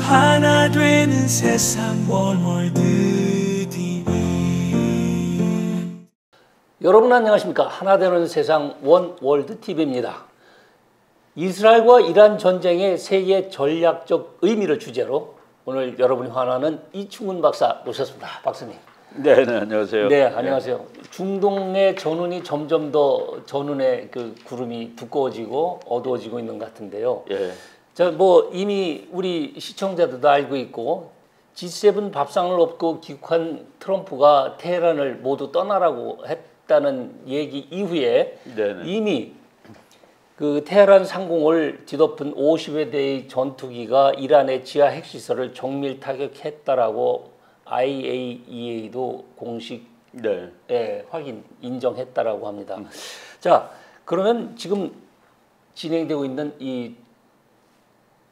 하나 되는 세상 원월드 TV. 여러분 안녕하십니까? 하나 되는 세상 원월드 TV입니다. 이스라엘과 이란 전쟁의 세계 전략적 의미를 주제로 오늘 여러분이 환호하는 이충훈 박사 모셨습니다. 박사님. 네, 안녕하세요. 네, 안녕하세요. 중동의 전운이 점점 더 전운의 그 구름이 두꺼워지고 어두워지고 있는 것 같은데요. 예. 자, 뭐 이미 우리 시청자들도 알고 있고 G7 밥상을 엎고 귀국한 트럼프가 테헤란을 모두 떠나라고 했다는 얘기 이후에 네네. 이미 그 테헤란 상공을 뒤덮은 50여 대의 전투기가 이란의 지하 핵시설을 정밀 타격했다라고 IAEA도 공식 확인 인정했다라고 합니다. 자, 그러면 지금 진행되고 있는 이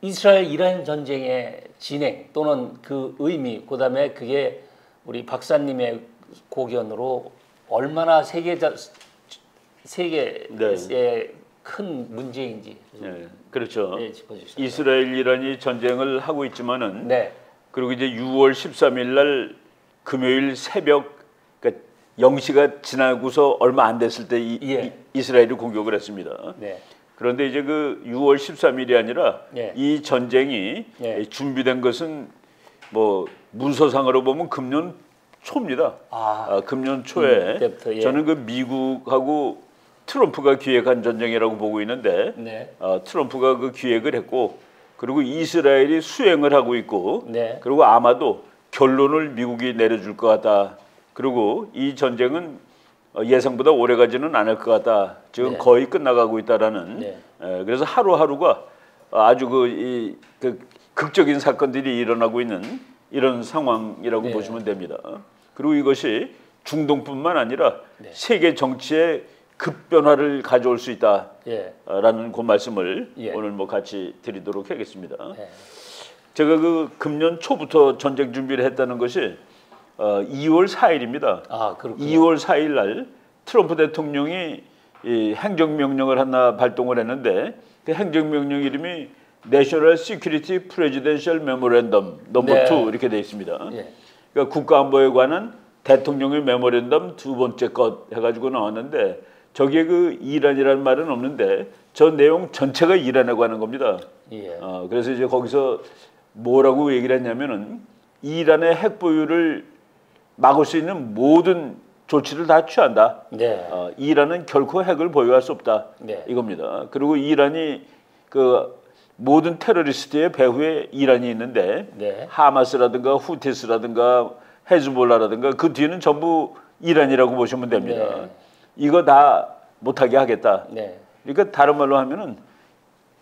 이스라엘 이란 전쟁의 진행 또는 그 의미, 그다음에 그게 우리 박사님의 고견으로 얼마나 세계의 큰 문제인지. 네, 그렇죠. 네, 짚어주시죠. 이스라엘 이란이 전쟁을 하고 있지만은 네. 그리고 이제 6월 13일 날 금요일 새벽 그러니까 0시가 지나고서 얼마 안 됐을 때 이스라엘이 공격을 했습니다. 네. 그런데 이제 그 6월 13일이 아니라 이 전쟁이 준비된 것은 뭐 문서상으로 보면 금년 초입니다. 금년 초에 그때부터, 저는 그 미국하고 트럼프가 기획한 전쟁이라고 보고 있는데 트럼프가 그 기획을 했고 그리고 이스라엘이 수행을 하고 있고 그리고 아마도 결론을 미국이 내려줄 것 같다. 그리고 이 전쟁은 예상보다 오래 가지는 않을 것 같다. 지금 거의 끝나가고 있다라는. 그래서 하루하루가 아주 그 극적인 사건들이 일어나고 있는 이런 상황이라고 보시면 됩니다. 그리고 이것이 중동뿐만 아니라 세계 정치에 급변화를 가져올 수 있다라는 그 말씀을 오늘 뭐 같이 드리도록 하겠습니다. 제가 그 금년 초부터 전쟁 준비를 했다는 것이 2월 4일입니다. 2월 4일 날 트럼프 대통령이 이 행정명령을 하나 발동을 했는데 그 행정명령 이름이 National Security Presidential Memorandum No. 2 이렇게 되어 있습니다. 그러니까 국가안보에 관한 대통령의 메모랜덤 두 번째 것 해가지고 나왔는데 저기에 그 이란이라는 말은 없는데 저 내용 전체가 이란에 관한 겁니다. 그래서 이제 거기서 뭐라고 얘기를 했냐면은 이란의 핵 보유를 막을 수 있는 모든 조치를 다 취한다. 이란은 결코 핵을 보유할 수 없다. 이겁니다. 그리고 이란이 그 모든 테러리스트의 배후에 이란이 있는데 하마스라든가 후티스라든가 헤즈볼라라든가 그 뒤는 전부 이란이라고 보시면 됩니다. 이거 다 못하게 하겠다. 그러니까 다른 말로 하면은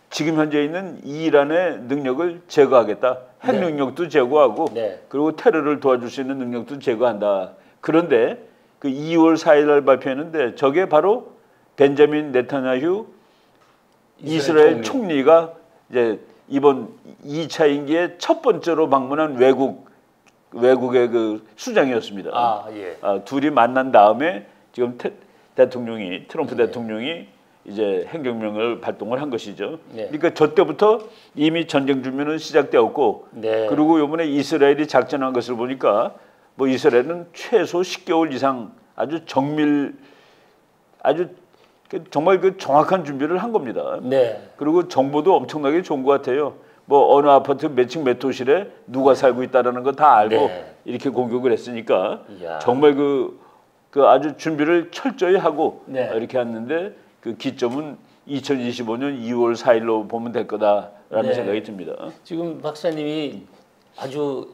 지금 현재 있는 이란의 능력을 제거하겠다. 핵 능력도 제거하고 그리고 테러를 도와줄 수 있는 능력도 제거한다. 그런데 그 2월 4일 날 발표했는데 저게 바로 벤자민 네타냐후 이스라엘 총리가 이제 이번 2차 임기의 첫 번째로 방문한 외국의 그 수장이었습니다. 둘이 만난 다음에 지금 트럼프 대통령이 이제 행정명을 발동을 한 것이죠. 그러니까 저 때부터 이미 전쟁 준비는 시작되었고 그리고 이번에 이스라엘이 작전한 것을 보니까 뭐 이스라엘은 최소 10개월 이상 아주 정말 그 정확한 준비를 한 겁니다. 그리고 정보도 엄청나게 좋은 것 같아요. 뭐 어느 아파트 몇 층 몇 호실에 누가 살고 있다라는 거 다 알고 이렇게 공격을 했으니까 정말 그 아주 준비를 철저히 하고 이렇게 했는데 그 기점은 2025년 2월 4일로 보면 될 거다라는 생각이 듭니다. 지금 박사님이 아주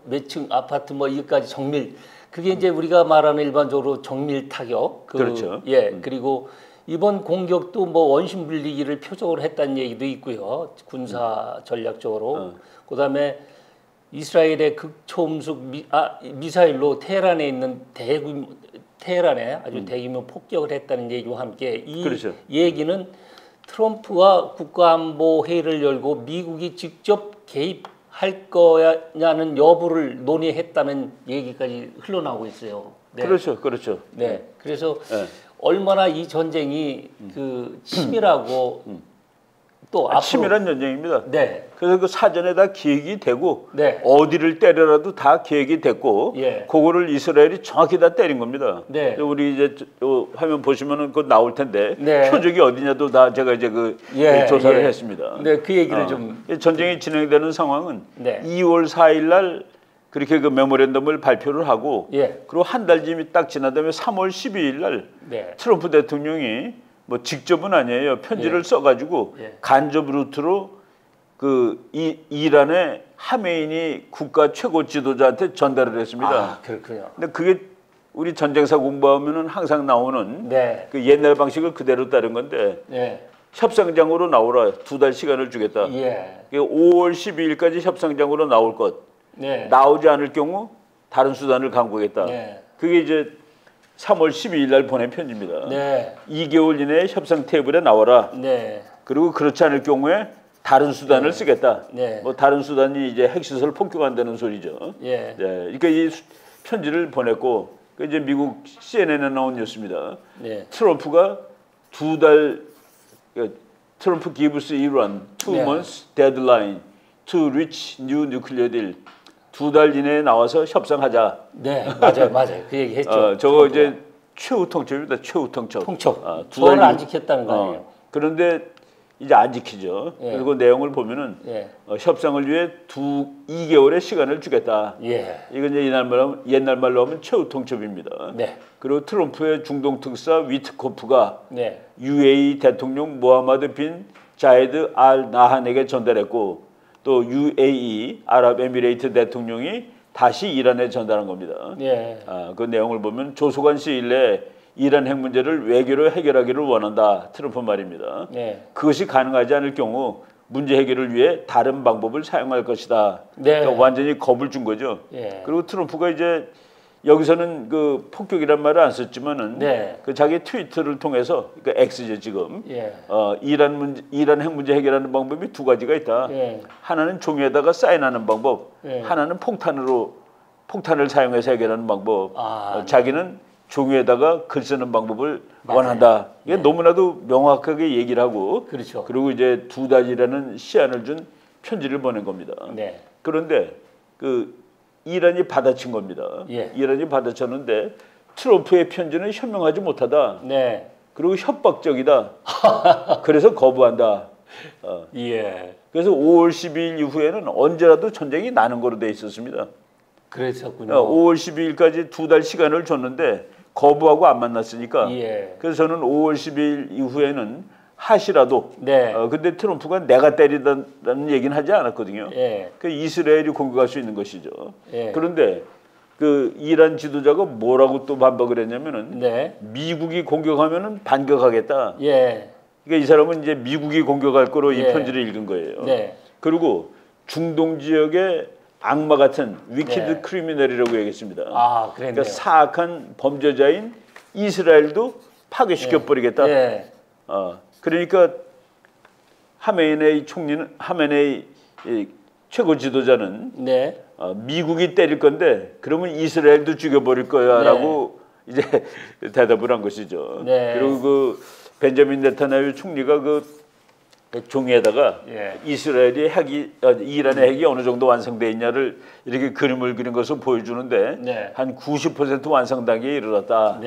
몇 층 아파트 뭐 이것까지 정밀 그게 이제 우리가 말하는 일반적으로 정밀 타격 그렇죠. 그리고 이번 공격도 뭐 원심 분리기를 표적으로 했다는 얘기도 있고요. 군사 전략적으로. 그다음에 이스라엘의 극초음속 미사일로 테헤란에 있는 테헤란에 아주 대규모 폭격을 했다는 얘기와 함께 이 얘기는 트럼프가 국가안보 회의를 열고 미국이 직접 개입할 거냐는 여부를 논의했다는 얘기까지 흘러나오고 있어요. 그렇죠. 그래서 얼마나 이 전쟁이 그 치밀하고 또 앞으로 치밀한 전쟁입니다. 네. 그래서 그 사전에 다 기획이 되고 네. 어디를 때려라도 다 기획이 됐고 예. 그거를 이스라엘이 정확히 다 때린 겁니다. 네. 우리 이제 화면 보시면은 그거 나올 텐데 네. 표적이 어디냐도 다 제가 이제 그 조사를 했습니다. 네, 그 얘기를 좀 전쟁이 진행되는 상황은 네. 2월 4일 날 그렇게 그 메모랜덤을 발표를 하고 그리고 한 달쯤이 딱 지나다음에 3월 12일 날 트럼프 대통령이 뭐 직접은 아니에요. 편지를 써가지고 간접 루트로 그 이란의 하메이니 국가 최고 지도자한테 전달을 했습니다. 아, 그렇군요. 근데 그게 우리 전쟁사 공부하면은 항상 나오는 그 옛날 방식을 그대로 따른 건데 협상장으로 나오라 2달 시간을 주겠다. 5월 12일까지 협상장으로 나올 것. 나오지 않을 경우 다른 수단을 강구하겠다. 그게 이제 3월 12일 날 보낸 편지입니다. 2개월 이내에 협상 테이블에 나와라. 그리고 그렇지 않을 경우에 다른 수단을 쓰겠다. 뭐 다른 수단이 이제 핵시설 폭격한다는 소리죠. 그러니까 이 편지를 보냈고 그 이제 미국 CNN에 나온 뉴스입니다. 트럼프가 2달 트럼프 gives Iran 2 months deadline to reach new nuclear deal. 2달 이내에 나와서 협상하자. 네, 맞아요. 그 얘기 했죠. 저거 이제 최후 통첩입니다. 최후 통첩. 조언을 안 지켰다는 거 아니에요? 그런데 이제 안 지키죠. 그리고 내용을 보면은 협상을 위해 2개월의 시간을 주겠다. 이건 이제 옛날 말로 하면 최후 통첩입니다. 그리고 트럼프의 중동 특사 위트코프가 UAE 대통령 모하마드 빈 자이드 알 나한에게 전달했고 또 UAE 아랍에미레이트 대통령이 다시 이란에 전달한 겁니다. 그 내용을 보면 조속한 시일 내에 이란 핵 문제를 외교로 해결하기를 원한다. 트럼프 말입니다. 그것이 가능하지 않을 경우 문제 해결을 위해 다른 방법을 사용할 것이다. 그러니까 완전히 겁을 준 거죠. 그리고 트럼프가 이제 여기서는 그 폭격이란 말을 안 썼지만은 그 자기 트위터를 통해서 그러니까 X죠 지금 이란 핵 문제 해결하는 방법이 2가지가 있다. 하나는 종이에다가 사인하는 방법, 하나는 폭탄을 사용해서 해결하는 방법. 자기는 종이에다가 글 쓰는 방법을 원한다. 이게 너무나도 명확하게 얘기를 하고 그리고 이제 2달이라는 시한을 준 편지를 보낸 겁니다. 그런데 그 이란이 받아친 겁니다. 이란이 받아쳤는데 트럼프의 편지는 현명하지 못하다. 그리고 협박적이다. 그래서 거부한다. 그래서 5월 12일 이후에는 언제라도 전쟁이 나는 거로 돼 있었습니다. 그랬었군요. 5월 12일까지 2달 시간을 줬는데 거부하고 안 만났으니까 그래서 저는 5월 12일 이후에는 하시라도 근데 트럼프가 내가 때리다는 얘기는 하지 않았거든요. 그 이스라엘이 공격할 수 있는 것이죠. 그런데 그 이란 뭐라고 또 반박을 했냐면은 미국이 공격하면은 반격하겠다. 그러니까 이 사람은 이제 미국이 공격할 거로 이 편지를 읽은 거예요. 그리고 중동 지역의 악마 같은 위키드 크리미널이라고 얘기했습니다. 그러니까 사악한 범죄자인 이스라엘도 파괴시켜 버리겠다. 그러니까 하메네이 최고 지도자는 미국이 때릴 건데 그러면 이스라엘도 죽여버릴 거야라고 이제 대답을 한 것이죠. 그리고 그 벤자민 네타냐후 총리가 그 종이에다가 이스라엘이 이란의 핵이 어느 정도 완성돼 있냐를 이렇게 그림을 그린 것을 보여주는데 한 90% 완성 단계에 이르렀다.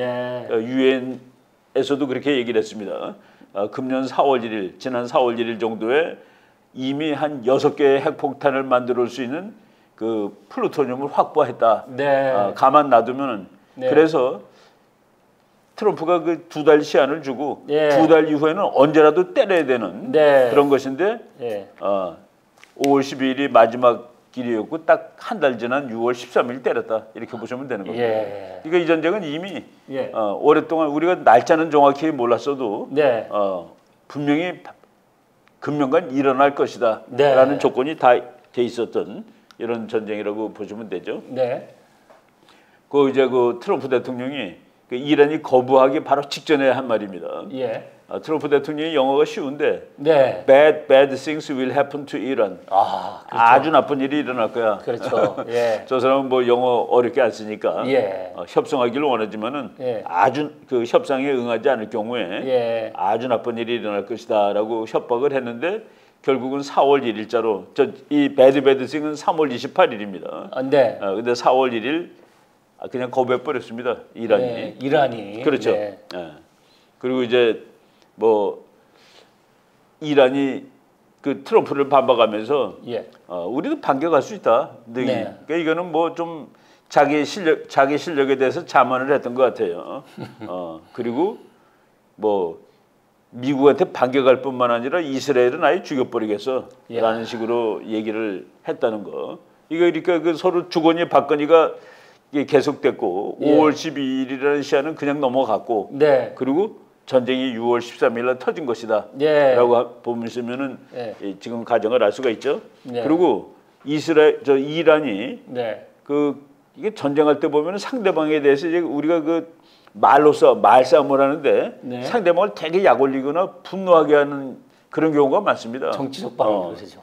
유엔에서도 그렇게 얘기를 했습니다. 금년 4월 1일, 지난 4월 1일 정도에 이미 한 6개의 핵폭탄을 만들 수 있는 그 플루토늄을 확보했다. 가만 놔두면은 그래서 트럼프가 그 2달 시한을 주고 2달 이후에는 언제라도 때려야 되는 그런 것인데 5월 12일이 마지막 길이었고 딱 한 달 지난 6월 13일 때렸다. 이렇게 보시면 되는 겁니다. 그러니까 이 전쟁은 이미 오랫동안 우리가 날짜는 정확히 몰랐어도 분명히 금년간 일어날 것이다 라는 조건이 다 돼 있었던 이런 전쟁이라고 보시면 되죠. 그 이제 그 트럼프 대통령이 그 이란이 거부하기 바로 직전에 한 말입니다. 트럼프 대통령이 영어가 쉬운데 네. bad things will happen to Iran. 그렇죠. 아주 나쁜 일이 일어날 거야. 그렇죠. 예. 저 사람은 뭐 영어 어렵게 안 쓰니까 예. 협상하기를 원하지만은 예. 아주 그 협상에 응하지 않을 경우에 예. 아주 나쁜 일이 일어날 것이다라고 협박을 했는데 결국은 4월 1일자로 이 bad thing은 3월 28일입니다. 네. 근데 4월 1일 그냥 거부해 버렸습니다. 이란이. 네. 이란이. 그렇죠. 네. 그리고 이제 뭐 이란이 그 트럼프를 반박하면서 예. 우리도 반격할 수 있다. 네. 그러니까 이거는 뭐 좀 자기 실력에 대해서 자만을 했던 것 같아요. 그리고 뭐 미국한테 반격할 뿐만 아니라 이스라엘은 아예 죽여버리겠어라는 식으로 얘기를 했다는 거. 이거 그러니까 그 서로 주거니 받거니가 이게 계속됐고 5월 12일이라는 시한은 그냥 넘어갔고 네. 그리고 전쟁이 6월 13일 날 터진 것이다 라고 보시면은 지금 가정을 알 수가 있죠. 그리고 이란이 이게 전쟁할 때 보면은 상대방에 대해서 이제 우리가 그 말싸움을 하는데 상대방을 되게 약 올리거나 분노하게 하는 그런 경우가 많습니다. 정치적 발언 그러죠.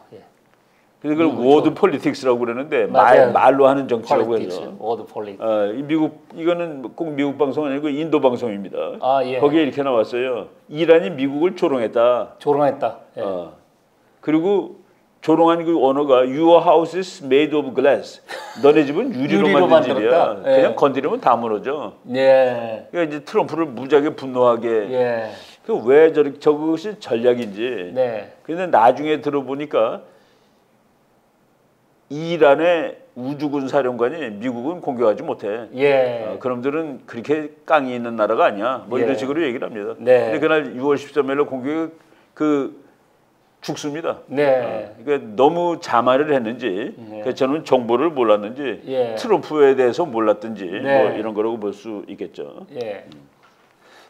그걸 워드 폴리틱스라고 그러는데 말로 하는 정치라고 해서. 워드 폴리틱스. 이거는 꼭 미국 방송 아니고 인도 방송입니다. 예. 거기에 이렇게 나왔어요. 이란이 미국을 조롱했다. 조롱했다. 예. 그리고 조롱한 그 언어가 Your house is made of glass. 너네 집은 유리로 만든 집이야. 그냥 건드리면 다 무너져. 그러니까 이제 트럼프를 무지하게 분노하게. 왜 저것이 전략인지. 근데 나중에 들어보니까 이란의 우주군 사령관이 미국은 공격하지 못해. 그놈들은 그렇게 깡이 있는 나라가 아니야. 뭐 이런 식으로 얘기를 합니다. 근데 그날 6월 13일에 공격이 죽습니다. 그러니까 너무 자만을 했는지, 저는 정보를 몰랐는지, 트럼프에 대해서 몰랐든지 뭐 이런 거라고 볼 수 있겠죠.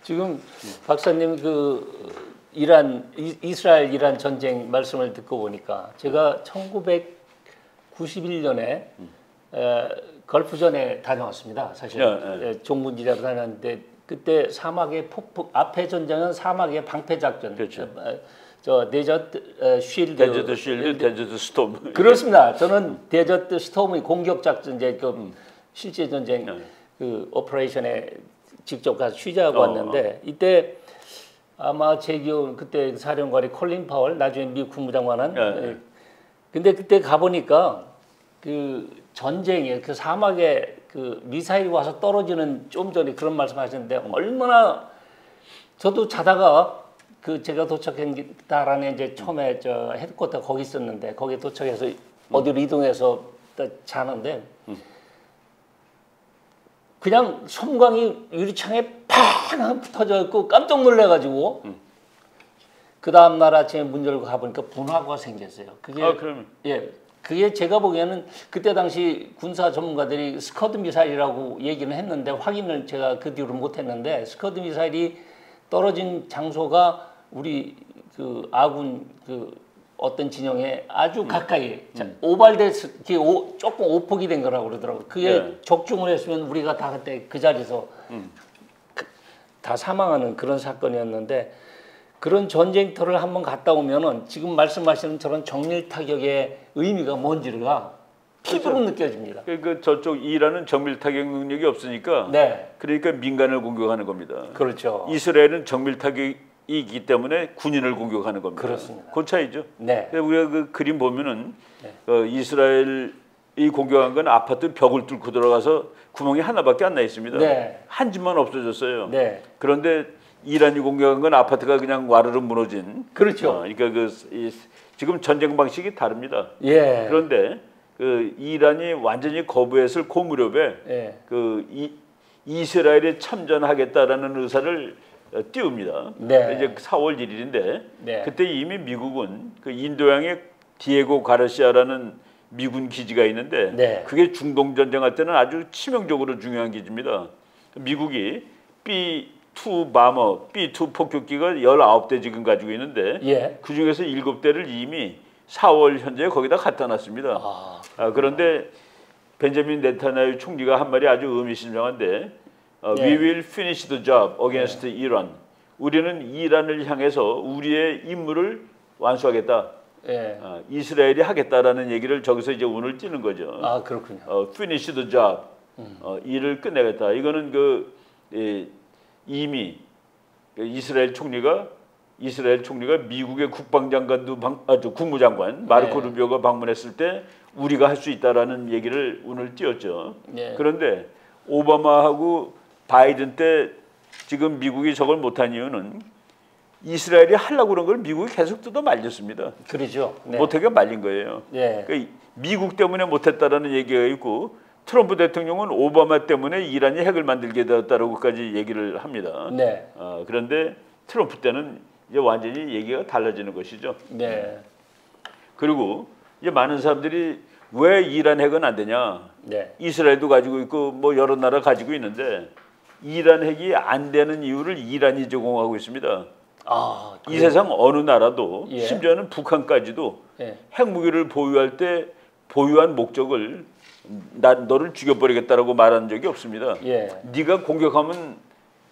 지금 박사님 이스라엘 이란 전쟁 말씀을 듣고 보니까 제가 1991년에 걸프전에 다녀왔습니다. 사실 종군지대로 다녔는데 그때 사막의 폭풍 앞에 전쟁은 사막의 방패 작전. 그렇죠. 저 데저트 쉴드, 데저트 스톰. 그렇습니다. 저는 데저트 스톰의 공격 작전 이제 실제 전쟁 그 오퍼레이션에 직접 가서 취재하고 왔는데 이때 아마 제 기억 그때 사령관이 콜린 파월 나중에 미국 국무장관은 근데 그때 가보니까 그 전쟁에 그 사막에 그 미사일이 와서 떨어지는 좀 전에 그런 말씀하셨는데 얼마나 저도 자다가 제가 도착했다라는 이제 처음에 저 헤드쿼터 거기 있었는데 거기 도착해서 어디로 이동해서 자는데 그냥 섬광이 유리창에 팡 터져 있고 깜짝 놀래가지고 그 다음 날 아침에 문 열고 가보니까 분화가 생겼어요. 그게 제가 보기에는 그때 당시 군사 전문가들이 스커드 미사일이라고 얘기는 했는데 확인을 제가 그 뒤로 못했는데 스커드 미사일이 떨어진 장소가 우리 그 아군 어떤 진영에 아주 가까이 오발돼서 조금 오폭이 된 거라고 그러더라고요. 그게 적중을 했으면 우리가 다 그때 그 자리에서 다 사망하는 그런 사건이었는데 그런 전쟁터를 한번 갔다 오면은 지금 말씀하시는 저런 정밀 타격의 의미가 뭔지가 피부로 느껴집니다. 저쪽 이란은 정밀 타격 능력이 없으니까 그러니까 민간을 공격하는 겁니다. 그렇죠. 이스라엘은 정밀 타격이기 때문에 군인을 공격하는 겁니다. 그렇습니다. 그 차이죠. 우리가 그 그림 보면은 이스라엘이 공격한 건 아파트 벽을 뚫고 들어가서 구멍이 하나밖에 안 나 있습니다. 한 집만 없어졌어요. 그런데 이란이 공격한 건 아파트가 그냥 와르르 무너진. 그렇죠. 그러니까 지금 전쟁 방식이 다릅니다. 그런데 이란이 완전히 거부했을 그 무렵에 이스라엘에 참전하겠다라는 의사를 띄웁니다. 이제 4월 1일인데 그때 이미 미국은 인도양의 디에고 가르시아라는 미군 기지가 있는데 그게 중동 전쟁할 때는 아주 치명적으로 중요한 기지입니다. 미국이 B2 바머, B2 폭격기가 19대 지금 가지고 있는데 그 중에서 7대를 이미 4월 현재 거기다 갖다 놨습니다. 그런데 벤자민 네타냐후 총리가 한 말이 아주 의미심장한데 We will finish the job against Iran. 우리는 이란을 향해서 우리의 임무를 완수하겠다. 예. 이스라엘이 하겠다라는 얘기를 저기서 이제 운을 띄는 거죠. 아, 그렇군요. finish the job. 일을 끝내겠다. 이거는 이미 이스라엘 총리가 미국의 국방장관도 국무장관 마르코 네. 루비오가 방문했을 때 우리가 할 수 있다라는 얘기를 운을 띄웠죠. 네. 그런데 오바마하고 바이든 때 지금 미국이 저걸 못한 이유는 이스라엘이 하려고 그런 걸 미국이 계속 뜯어 말렸습니다. 그러죠. 네. 못하게 말린 거예요. 네. 그러니까 미국 때문에 못했다라는 얘기가 있고 트럼프 대통령은 오바마 때문에 이란이 핵을 만들게 되었다라고까지 얘기를 합니다. 네. 그런데 트럼프 때는 이제 완전히 얘기가 달라지는 것이죠. 네. 그리고 이제 많은 사람들이 왜 이란 핵은 안 되냐? 네. 이스라엘도 가지고 있고 뭐 여러 나라 가지고 있는데 이란 핵이 안 되는 이유를 이란이 제공하고 있습니다. 이 세상 어느 나라도 예. 심지어는 북한까지도 예. 핵무기를 보유할 때 보유한 목적을 너를 죽여버리겠다라고 말한 적이 없습니다. 예. 네가 공격하면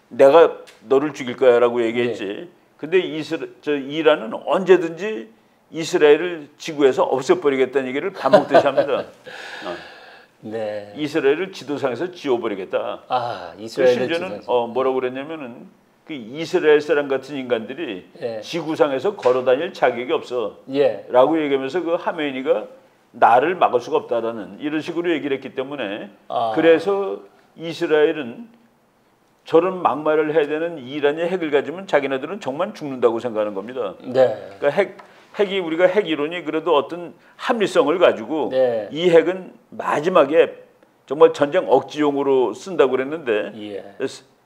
내가 너를 죽일 거야라고 얘기했지. 예. 근데 이란은 언제든지 이스라엘을 지구에서 없애버리겠다는 얘기를 반복듯이 합니다. 네. 이스라엘을 지도상에서 지워버리겠다. 이스라엘을 심지어는 뭐라고 그랬냐면은 그 이스라엘 사람 같은 인간들이 예. 지구상에서 걸어다닐 자격이 없어. 예. 라고 얘기하면서 그 하메니가 나를 막을 수가 없다라는 이런 식으로 얘기를 했기 때문에 그래서 이스라엘은 저런 막말을 해야 되는 이란이 핵을 가지면 자기네들은 정말 죽는다고 생각하는 겁니다. 네. 그러니까 핵이 우리가 핵 이론이 그래도 어떤 합리성을 가지고 네. 이 핵은 마지막에 정말 전쟁 억지용으로 쓴다고 그랬는데 예.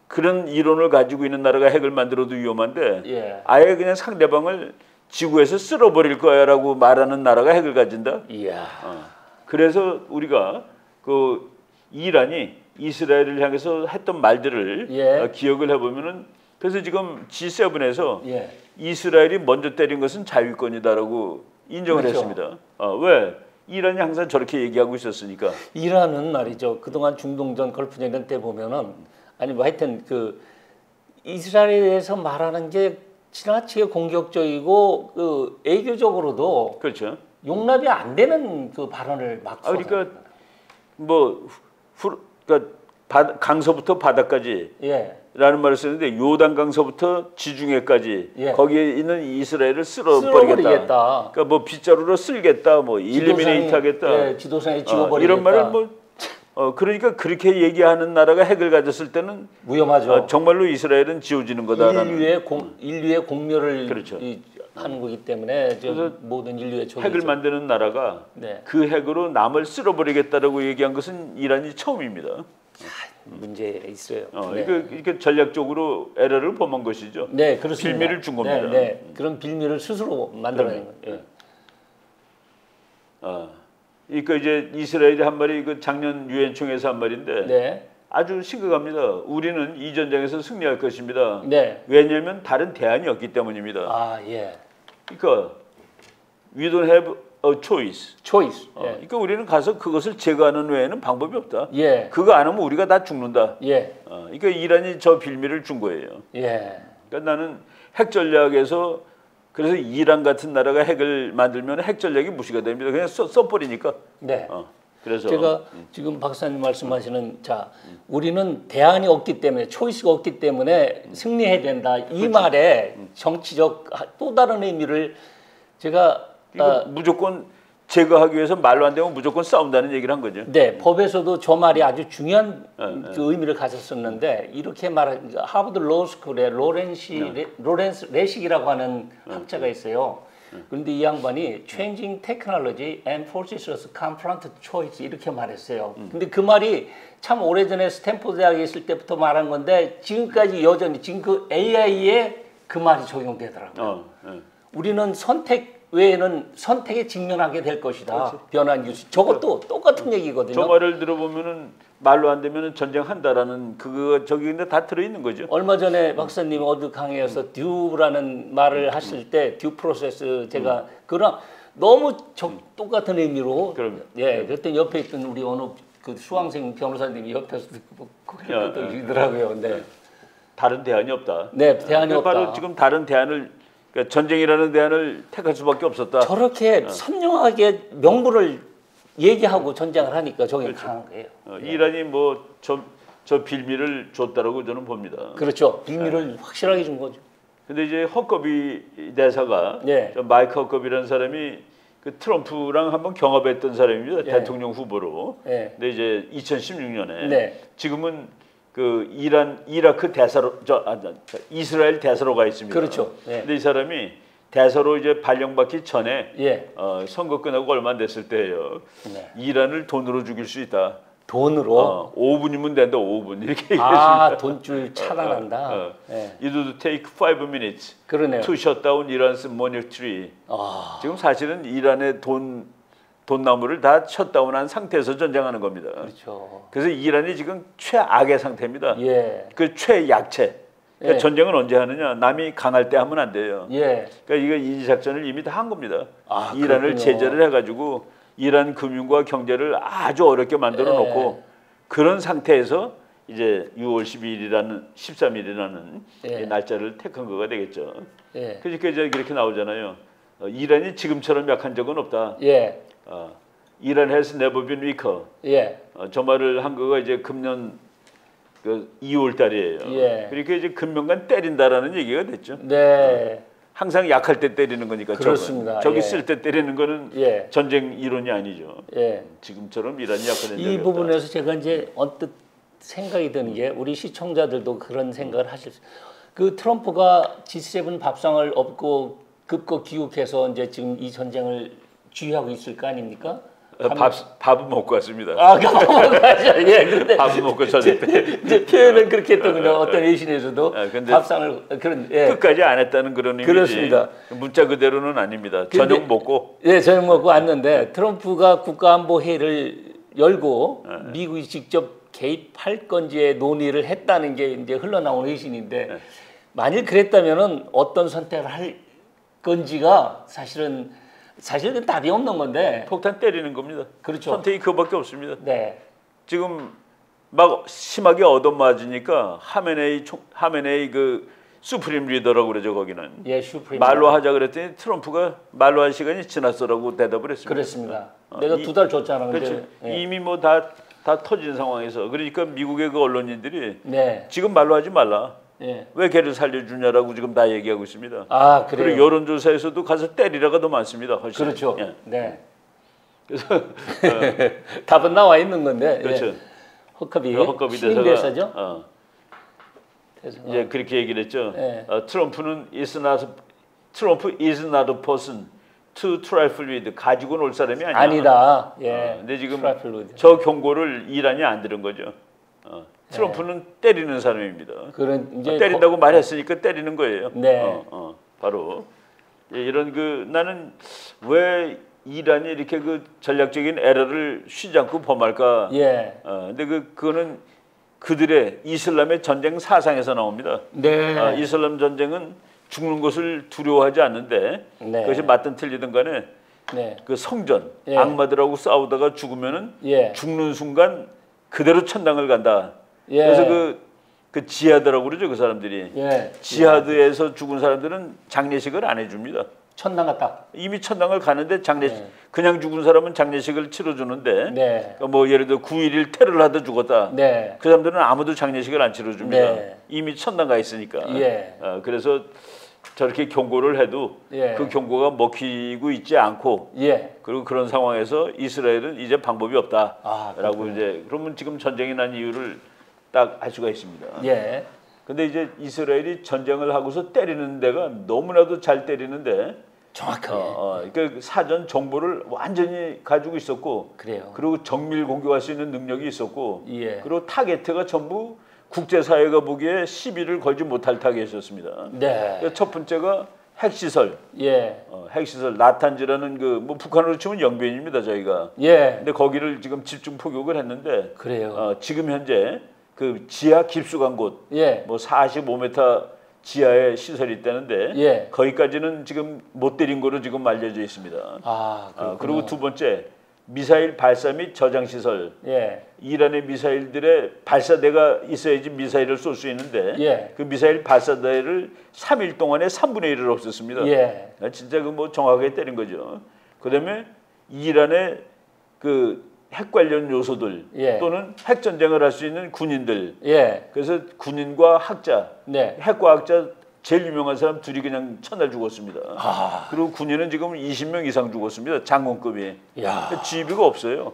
그런 이론을 가지고 있는 나라가 핵을 만들어도 위험한데 예. 아예 그냥 상대방을 지구에서 쓸어버릴 거야라고 말하는 나라가 핵을 가진다. 이야. 그래서 우리가 그 이란이 이스라엘을 향해서 했던 말들을 예. 기억을 해보면은 그래서 지금 G7에서 예. 이스라엘이 먼저 때린 것은 자위권이다라고 인정을 그렇죠. 했습니다. 왜? 이란이 항상 저렇게 얘기하고 있었으니까. 이란은 말이죠. 그동안 중동전 걸프전 때 보면은 아니 뭐 하여튼 그 이스라엘에 대해서 말하는 게 지나치게 공격적이고 그 애교적으로도 그렇죠. 용납이 안 되는 그 발언을 막 그러니까 뭐 그러니까 강서부터 바다까지 예. 라는 말을 쓰는데 요단 강서부터 지중해까지 예. 거기에 있는 이스라엘을 쓸어버리겠다. 그러니까 뭐 빗자루로 쓸겠다, 뭐 일리미네이트 하겠다. 예, 지도상에 지워버리겠다. 이런 말을 뭐 그러니까 그렇게 얘기하는 나라가 핵을 가졌을 때는 위험하죠. 정말로 이스라엘은 지워지는 거다라는 인류의 공멸을 그렇죠. 하는 거기 때문에 모든 인류의 핵을 만드는 나라가 네. 그 핵으로 남을 쓸어버리겠다라고 얘기한 것은 이란이 처음입니다. 문제 있어요. 네. 이게 전략적으로 에러를 범한 것이죠. 네, 그렇습니다. 빌미를 준 겁니다. 네, 네. 그런 빌미를 스스로 만들어낸 거예요. 그러니까 이제 이스라엘이 한 말이 그 작년 유엔 총회에서 한 말인데 네. 아주 심각합니다. 우리는 이 전쟁에서 승리할 것입니다. 네. 왜냐하면 다른 대안이 없기 때문입니다. 예. 그러니까 we don't have a choice. 예. 그러니까 우리는 가서 그것을 제거하는 외에는 방법이 없다. 예. 그거 안 하면 우리가 다 죽는다. 예. 그러니까 이란이 저 빌미를 준 거예요. 예. 그러니까 나는 핵 전략에서 그래서 이란 같은 나라가 핵을 만들면 핵 전략이 무시가 됩니다. 그냥 써버리니까. 네. 그래서 제가 지금 박사님 말씀하시는 우리는 대안이 없기 때문에 초이스가 없기 때문에 승리해야 된다. 이 그렇죠. 말에 정치적 또 다른 의미를 제가 무조건 제거하기 위해서 말로 안 되면 무조건 싸운다는 얘기를 한 거죠. 네, 법에서도 저 말이 아주 중요한 그 의미를 가졌었는데 이렇게 말한 하버드 로스쿨의 로렌스 레식이라고 하는 학자가 있어요. 그런데 이 양반이 Changing Technology and Forces us Confront Choice 이렇게 말했어요. 근데 그 말이 참 오래전에 스탠포드 대학에 있을 때부터 말한 건데 지금까지 여전히 지금 그 AI에 그 말이 적용되더라고요. 우리는 선택 외에는 선택에 직면하게 될 것이다. 그렇지. 변화 뉴스. 저것도 똑같은 얘기거든요. 저 말을 들어보면은 말로 안 되면은 전쟁한다라는 그거 저기 근데 다 들어 있는 거죠. 얼마 전에 박사님 어느 강의에서 듀라는 말을 하실 때 듀 프로세스 제가 그런 너무 똑같은 의미로 그랬더니 옆에 있던 우리 어느 그 수강생 변호사님이 옆에서 그러더라고요. 네. 다른 대안이 없다. 네, 대안이 없다. 바로 지금 다른 대안을 그러니까 전쟁이라는 대안을 택할 수밖에 없었다. 저렇게 선명하게 명분을 얘기하고 전쟁을 하니까 저게 그렇죠. 강한 거예요. 이란이 뭐 저 빌미를 줬다라고 저는 봅니다. 그렇죠. 빌미를 확실하게 준 거죠. 근데 이제 허커비 대사가 마이크 허커비라는 사람이 그 트럼프랑 한번 경합했던 사람입니다. 대통령 후보로. 근데 이제 2016년에 지금은 그 이라크 대사로 이스라엘 대사로 가 있습니다. 그렇죠. 근데 이 사람이 대사로 이제 발령받기 전에 선거 끝나고 얼마 안 됐을 때예요. 이란을 돈으로 죽일 수 있다. 돈으로? 5분이면 된다. 5분 이렇게 얘기했습니다. 아, 돈줄 차단한다. It would take 5 minutes 그러네요. to shut down Iran's monetary. 지금 사실은 이란의 돈나무를 다 셧다운한 상태에서 전쟁하는 겁니다. 그렇죠. 그래서 이란이 지금 최악의 상태입니다. 그 최약체. 그러니까 전쟁은 언제 하느냐? 남이 강할 때 하면 안 돼요. 그러니까 이 작전을 이미 다 한 겁니다. 이란을 그렇군요. 제재를 해가지고 이란 금융과 경제를 아주 어렵게 만들어 놓고 그런 상태에서 이제 6월 13일이라는 날짜를 택한 거가 되겠죠. 그러니까 이제 그렇게 나오잖아요. 이란이 지금처럼 약한 적은 없다. 이란 has never been weaker. 저 말을 한 거가 이제 금년 그 2월 달이에요. 그러니까 이제 금년간 때린다라는 얘기가 됐죠. 항상 약할 때 때리는 거니까. 그렇습니다. 저기 쓸 때 때리는 거는 전쟁 이론이 아니죠. 지금처럼 이란이 약화된 적이 이 부분에서 제가 이제 언뜻 생각이 드는 게 우리 시청자들도 그런 생각을 하실 수. 그 트럼프가 G7 밥상을 엎고 급거 기욱해서 이제 지금 이 전쟁을 주의하고 있을 거 아닙니까? 밥은 먹고 왔습니다. 밥은 먹고 가죠. 그런데 밥은 먹고 저녁 때 이제 표현은 그렇게 했더군요. 어떤 외신에서도 밥상을 그런 끝까지 안 했다는 그런 의미지. 그렇습니다. 문자 그대로는 아닙니다. 저녁 먹고. 저녁 먹고 왔는데 트럼프가 국가안보회의를 열고 미국이 직접 개입할 건지의 논의를 했다는 게 이제 흘러나온 외신인데 만일 그랬다면은 어떤 선택을 할 건지가 사실은 답이 없는 건데 폭탄 때리는 겁니다. 그렇죠. 선택이 그거밖에 없습니다. 지금 막 심하게 얻어맞으니까 하메네이 그 수프림 리더라고 그러죠 거기는. 슈프림. 말로 하자 그랬더니 트럼프가 말로 할 시간이 지났어라고 대답을 했습니다. 그렇습니다. 내가 2달 줬잖아. 그렇죠. 이미 뭐 다 터진 상황에서 그러니까 미국의 그 언론인들이 지금 말로 하지 말라. 왜 걔를 살려주냐라고 지금 다 얘기하고 있습니다. 그래요. 그리고 여론조사에서도 가서 때리라가 더 많습니다. 훨씬. 그렇죠. 그래서 답은 나와 있는 건데. 그렇죠. 허커비 대사죠. 이제 그렇게 얘기를 했죠. 트럼프 is not a person to trifle with. 가지고 놀 사람이 아니야. 아니다. 근데 지금 저 경고를 이란이 안 들은 거죠. 트럼프는 때리는 사람입니다. 이제 때린다고 말했으니까 때리는 거예요. 바로 이런 나는 왜 이란이 이렇게 그 전략적인 에러를 쉬지 않고 범할까? 근데 그거는 그들의 이슬람의 전쟁 사상에서 나옵니다. 이슬람 전쟁은 죽는 것을 두려워하지 않는데 그것이 맞든 틀리든 간에 그 성전 악마들하고 싸우다가 죽으면은 죽는 순간 그대로 천당을 간다. 그래서 그 지하드라고 그러죠 그 사람들이. 지하드에서 죽은 사람들은 장례식을 안 해줍니다. 천당 갔다. 이미 천당을 가는데 장례식 그냥 죽은 사람은 장례식을 치러주는데 뭐 예를 들어 9.11 테러를 하다 죽었다. 그 사람들은 아무도 장례식을 안 치러줍니다. 이미 천당 가 있으니까. 그래서 저렇게 경고를 해도 그 경고가 먹히고 있지 않고 그리고 그런 상황에서 이스라엘은 이제 방법이 없다라고 이제 그러면 지금 전쟁이 난 이유를 딱 알 수가 있습니다. 근데 이제 이스라엘이 전쟁을 하고서 때리는 데가 너무나도 잘 때리는데 정확하게 그 사전 정보를 완전히 가지고 있었고 그리고 정밀 공격할 수 있는 능력이 있었고 그리고 타겟가 전부 국제사회가 보기에 시비를 걸지 못할 타겟이었습니다. 첫 번째가 핵시설, 핵시설 나탄즈라는 뭐 북한으로 치면 영변입니다 저희가. 근데 거기를 지금 집중 포격을 했는데 지금 현재 그 지하 깊숙한 곳, 뭐 45m 지하에 시설이 있다는데 거기까지는 지금 못 때린 거로 지금 알려져 있습니다. 그리고 두 번째 미사일 발사 및 저장 시설. 이란의 미사일들의 발사대가 있어야지 미사일을 쏠 수 있는데 그 미사일 발사대를 3일 동안에 3분의 1을 없앴습니다. 진짜 그 뭐 정확하게 때린 거죠. 그다음에 이란의 그 핵 관련 요소들 또는 핵 전쟁을 할 수 있는 군인들. 그래서 군인과 학자, 핵과학자 제일 유명한 사람 둘이 그냥 첫날 죽었습니다. 그리고 군인은 지금 20명 이상 죽었습니다. 장군급이. 지휘비가 없어요.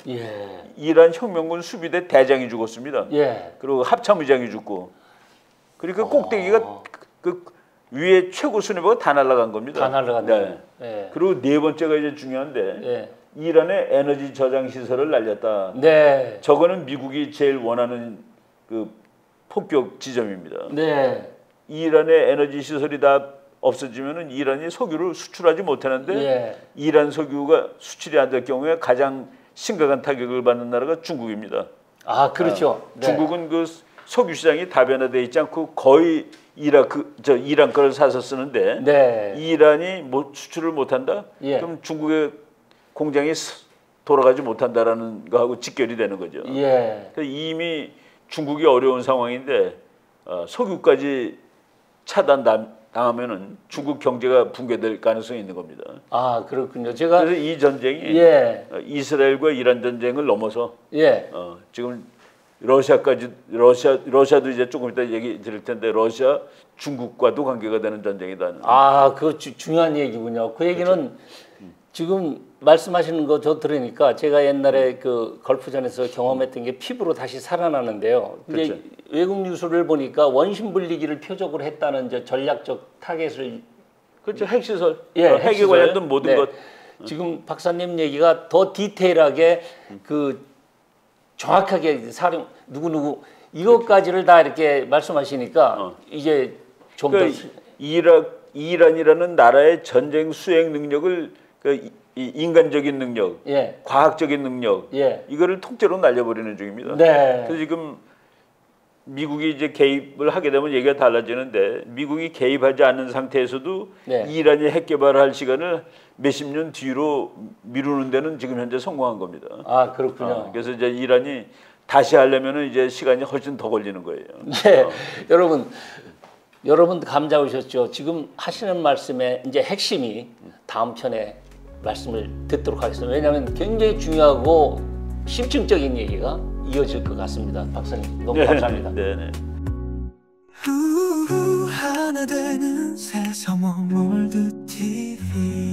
이란 혁명군 수비대 대장이 죽었습니다. 그리고 합참의장이 죽고. 그러니까 꼭대기가 그 위에 최고 수뇌부가 다 날아간 겁니다. 다 날아갔네. 그리고 네 번째가 이제 중요한데 이란의 에너지 저장 시설을 날렸다. 저거는 미국이 제일 원하는 그 폭격 지점입니다. 이란의 에너지 시설이 다 없어지면은 이란이 석유를 수출하지 못하는데 이란 석유가 수출이 안 될 경우에 가장 심각한 타격을 받는 나라가 중국입니다. 그렇죠. 중국은 그 석유 시장이 다변화돼 있지 않고 거의 이란 거를 사서 쓰는데 이란이 수출을 못한다? 그럼 중국의 공장이 돌아가지 못한다라는 거하고 직결이 되는 거죠. 그러니까 이미 중국이 어려운 상황인데 석유까지 차단당하면은 중국 경제가 붕괴될 가능성이 있는 겁니다. 그렇군요. 그래서 이 전쟁이 이스라엘과 이란 전쟁을 넘어서 지금 러시아도 이제 조금 이따 얘기 드릴 텐데 러시아, 중국과도 관계가 되는 전쟁이다. 그거 중요한 얘기군요. 그 얘기는 지금 말씀하시는 거 저 들으니까 제가 옛날에 그 걸프전에서 경험했던 게 피부로 다시 살아나는데요. 근데 외국 뉴스를 보니까 원심 분리기를 표적으로 했다는 이제 전략적 타겟을 핵시설, 핵에 관련된 모든 것. 지금 박사님 얘기가 더 디테일하게 그 정확하게 사령 누구 이것까지를 다 이렇게 말씀하시니까 이제 좀 더 이란이라는 나라의 전쟁 수행 능력을 인간적인 능력, 과학적인 능력 이거를 통째로 날려버리는 중입니다. 그래서 지금 미국이 이제 개입을 하게 되면 얘기가 달라지는데 미국이 개입하지 않는 상태에서도 이란이 핵 개발할 시간을 몇십 년 뒤로 미루는 데는 지금 현재 성공한 겁니다. 그렇군요. 그래서 이제 이란이 다시 하려면은 이제 시간이 훨씬 더 걸리는 거예요. 여러분 감 잡으셨죠? 지금 하시는 말씀의 이제 핵심이 다음 편에 말씀을 듣도록 하겠습니다. 왜냐하면 굉장히 중요하고 심층적인 얘기가 이어질 것 같습니다. 박사님 너무 감사합니다. 하나 되는 새삼원 월드 TV